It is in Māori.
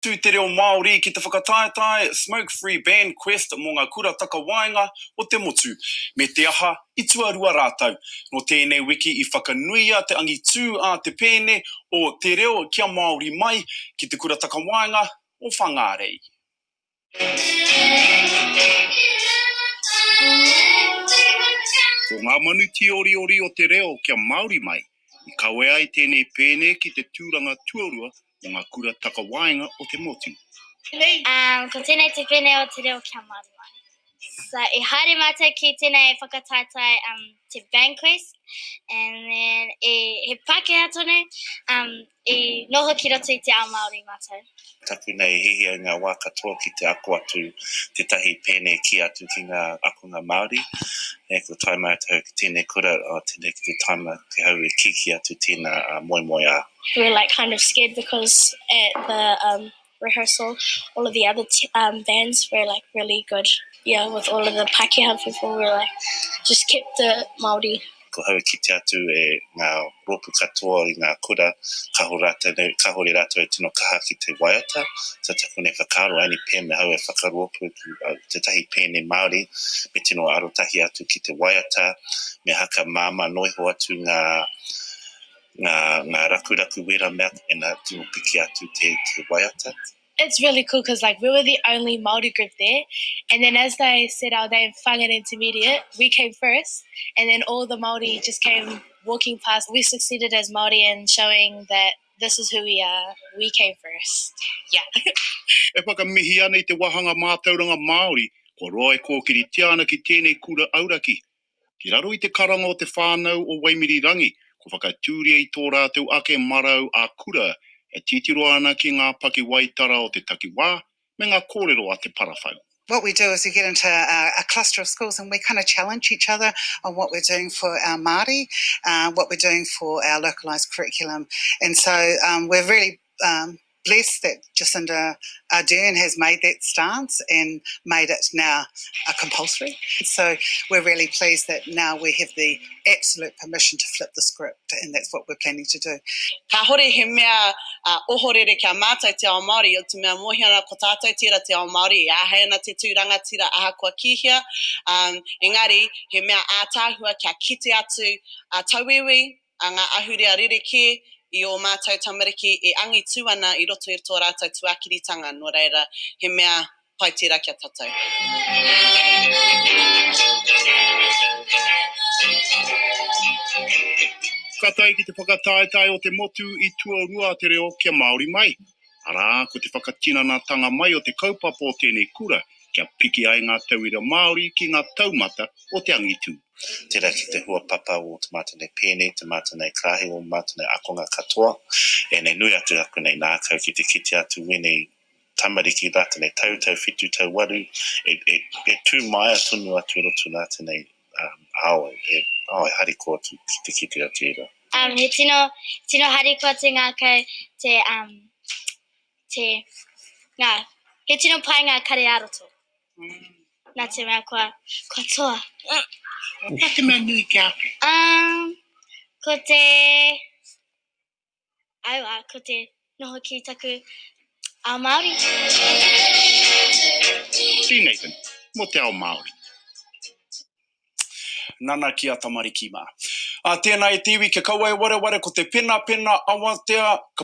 Tu te reo Māori ki te whakataetae Smoke-Free Band Quest mō ngā kura takawaenga o te motu. Me te aha, I tuarua rātau. No tēnei wiki I whakanuia te angitu a te pēne o te reo kia Māori mai ki te kura takawaenga o Whangarei. Ko ngā manuti ori o te reo kia Māori mai, I kawe ai tēnei pēne ki te tūranga tuarua o ngā kura takawaenga o te motu. Ko tēnei te pēne o te reo kia Māori mai. So, I haere mata ki tēnei whakataetai te Band Quest, and then he Pākehā tonu, I noho ki roto I te ao Māori mātou. Taku nei hihia ngā wā katoa ki te ako atu te tahi pēne ki atu ki ngā ako ngā Māori. E ko taima atu ki tēnei kura o tēnei ki te taima te hau e kiki atu tēnā moi a. We were like kind of scared because at the rehearsal, all of the other bands were like really good. Yeah, with all of the Pākehā people, we were like, just kept the Māori. Ko hau ki te atu e ngā ropu katoa I ngā kura, kahore rātou e tino kaha ki te waiata, sa taku nei whakaro ani pē me hau e whakaropu te tahi pēne Māori, me tino arotahi atu ki te waiata, me haka māma noiho atu ngā raku wera mea e ngā tino piki atu te waiata. It's really cool because like we were the only Māori group there, and then as they said our name, Whangan Intermediate, we came first, and then all the Māori just came walking past. We succeeded as Māori in showing that this is who we are. We came first. Yeah. E whakamihi ana I te wahanga mātauranga Māori, ko roa e kōkiri tia ana ki tēnei kura auraki. Ki raro I te karanga o te whānau o Waimirirangi, ko whakatūria I tō rātou ake marau a kura, e titiro ana ki ngā paki waitara o te takiwā, me ngā kōrero a te parawhau. What we do is we get into a cluster of schools and we kind of challenge each other on what we're doing for our Māori, what we're doing for our localised curriculum. And so we're really blessed that Jacinda Ardern has made that stance and made it now a compulsory. So we're really pleased that now we have the absolute permission to flip the script, and that's what we're planning to do. Ka hore he mea ohorere kia mātai te ao Māori, o te mea mohiana ko tātou tira te ao Māori, a heana te tūranga tira aha kua kihia. Engari, he mea ātāhua kia kite atu tauiwi, a ngā ahurea rireke, I o mātou tamariki e angi tū ana I roto I tō rātou tuakiritanga, no reira, he mea pai tira kia tātou. Katai ki te whakataetai o te motu I tuarua te reo kia Māori mai. Arā, ko te whakatinanatanga mai o te kaupapa o tēnei kura, kia piki ai ngā tauira Māori ki ngā taumata o te angitu. Tērā ki te hua papa o te mātanei pēne, te mātanei krahe o mātanei akonga katoa, e nei nui atu aku nei nākau ki te kite atu wenei tamariki rata nei tau whitu tau waru, e tū mai atunu atu rotu nāta nei aoe, e hariko atu ki te kite atu era. He tino hariko te ngākau he tino pai ngā kare aroto. Nā te mea kua toa. Whake mea nui kia? Ko te noho ki taku ao Māori. Si Nathan, mo te ao Māori. Nana kia tamariki mā. Tēnā e tiwi ke kaua e ware ko te pena awatea.